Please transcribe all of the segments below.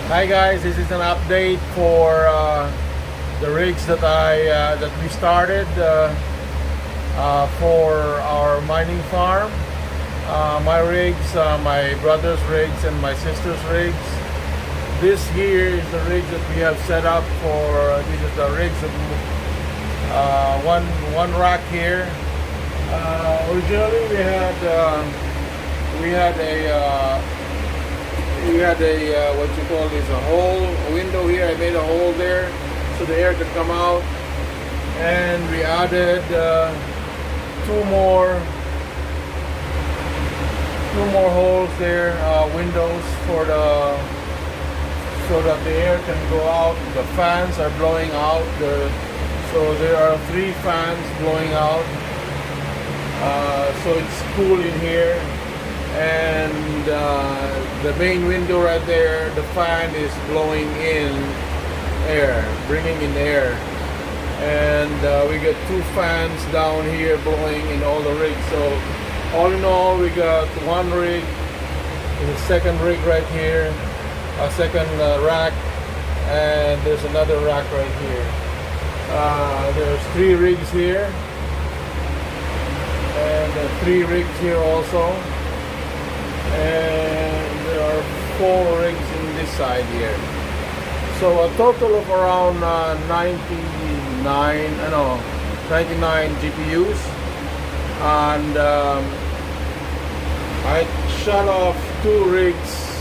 Hi guys, this is an update for the rigs that we started for our mining farm. My rigs, my brother's rigs, and my sister's rigs. This here is the rigs that we have set up for. This is the rigs of one rack here. Originally we had a what you call this, a window here. I made a hole there so the air could come out, and we added two more holes there, windows for so that the air can go out. The fans are blowing out. So there are 3 fans blowing out. So it's cool in here. And the main window right there, the fan is blowing in air, bringing in air. And we got 2 fans down here blowing in all the rigs. So all in all, we got 1 rig, the second rig right here, a second rack, and there's another rack right here. There's 3 rigs here, and 3 rigs here also. And there are 4 rigs in this side here. So a total of around 99 GPUs. And I shut off 2 rigs,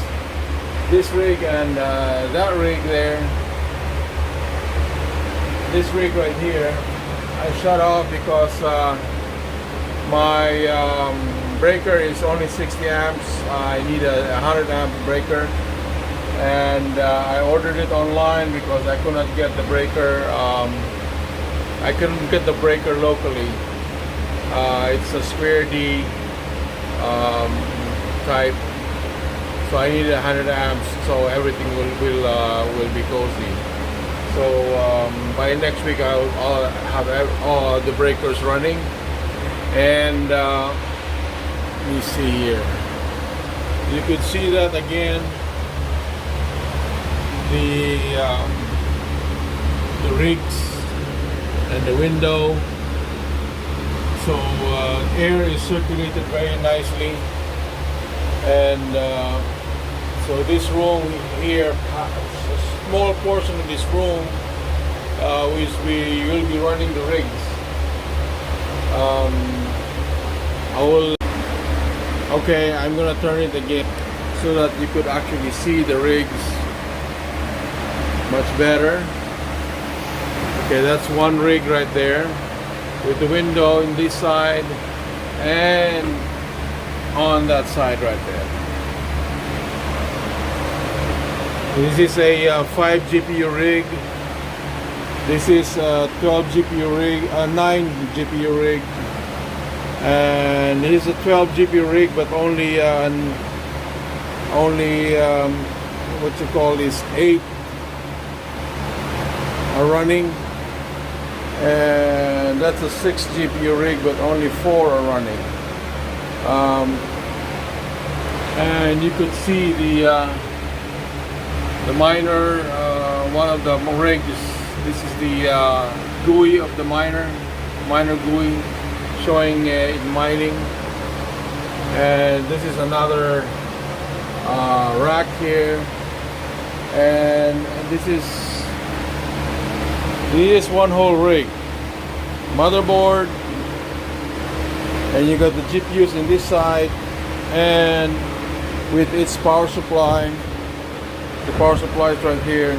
this rig and that rig there. This rig right here, I shut off because my breaker is only 60 amps. I need a 100 amp breaker, and I ordered it online because I could not get the breaker. I couldn't get the breaker locally. It's a square D type, so I need 100 amps, so everything will be cozy. So by next week I'll have all the breakers running. And let me see here. You could see that again. The rigs and the window. So air is circulated very nicely. And so this room here, a small portion of this room, we will be running the rigs. Okay, I'm gonna turn it again so that you could actually see the rigs much better. Okay, that's 1 rig right there with the window in this side and on that side right there. This is a 5 GPU rig. This is a 12 GPU rig, a 9 GPU rig. And it is a 12 GPU rig, but only what you call this, 8 are running, and that's a 6 GPU rig, but only 4 are running. And you could see the miner, one of the rigs. This is the GUI of the miner GUI, showing it mining. And this is another rack here, and this is 1 whole rig, motherboard, and you got the GPUs in this side, and with its power supply. The power supply is right here,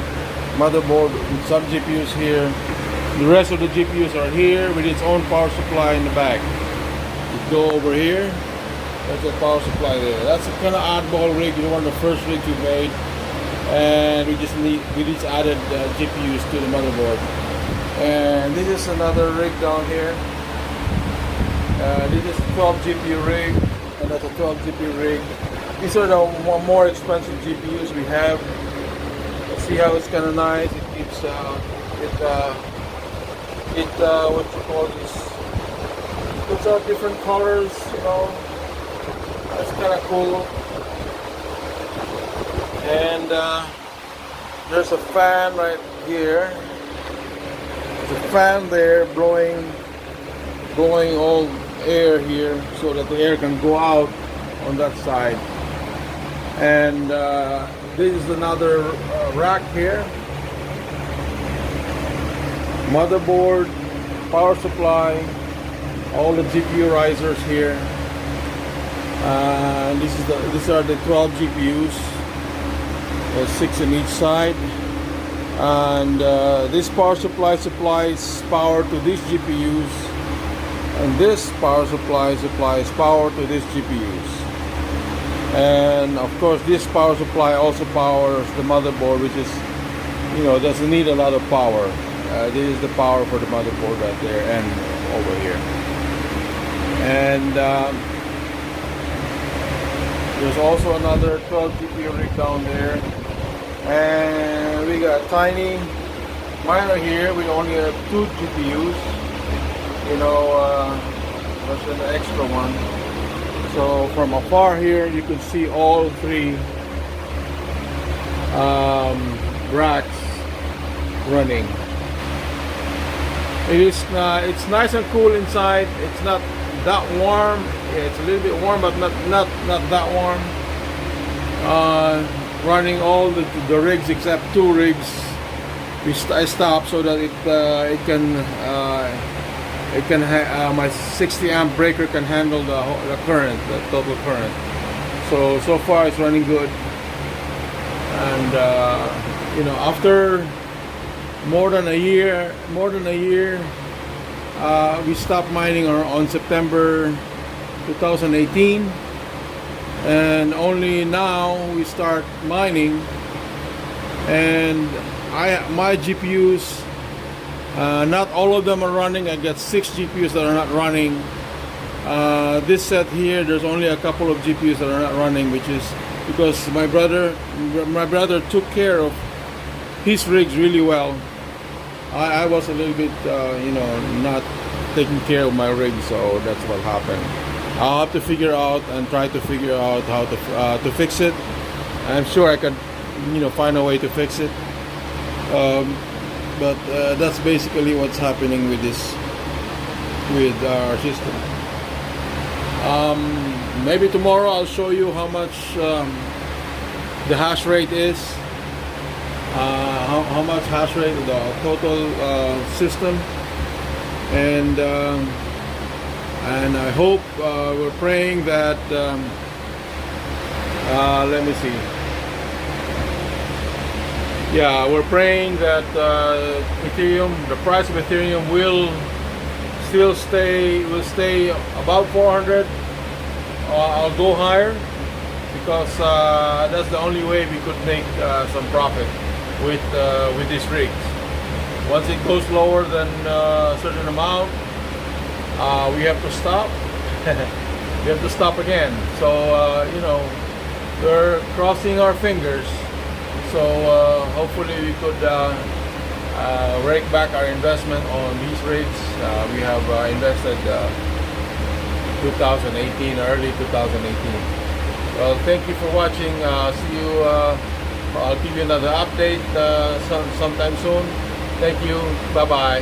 motherboard with some GPUs here. The rest of the GPUs are here with its own power supply in the back. You go over here, there's a power supply there. That's a kind of oddball rig, one of the first rigs we made, and we just added GPUs to the motherboard. And this is another rig down here. This is a 12 GPU rig, and that's a 12 GPU rig. These are the more expensive GPUs we have. See how it's kind of nice. It keeps what you call this, puts out different colors, you know. That's kind of cool. And there's a fan right here. There's a fan there blowing all air here so that the air can go out on that side. And this is another rack here. Motherboard, power supply, all the GPU risers here. These are the 12 GPUs, 6 in each side. And this power supply supplies power to these GPUs, and this power supply supplies power to these GPUs. And of course, this power supply also powers the motherboard, which is, doesn't need a lot of power. This is the power for the motherboard right there and over here. And there's also another 12 GPU rig down there. And we got tiny miner here. We only have 2 GPUs. That's an extra one. So from afar here, you can see all 3 racks running. It's nice and cool inside. It's not that warm. It's a little bit warm, but not that warm. Running all the rigs except 2 rigs. I stopped so that my 60 amp breaker can handle the current, the total current. So far it's running good. And after more than a year, we stopped mining on September 2018, and only now we start mining. And my GPUs, not all of them are running. I got 6 GPUs that are not running. This set here, there's only a couple of GPUs that are not running, which is because my brother took care of his rigs really well. I was a little bit, not taking care of my rig, so that's what happened. I'll have to try to figure out how to fix it. I'm sure I can, find a way to fix it. But that's basically what's happening with our system. Maybe tomorrow I'll show you how much the hash rate is. How much hash rate of the total system, and I hope we're praying that let me see. Yeah, we're praying that Ethereum, the price of Ethereum will stay above 400. I'll go higher, because that's the only way we could make some profit with these rigs. Once it goes lower than a certain amount, we have to stop. We have to stop again. So we're crossing our fingers. So hopefully we could rake back our investment on these rigs. We have invested 2018, early 2018. Well, thank you for watching. See you. I'll give you another update sometime soon. Thank you. Bye-bye.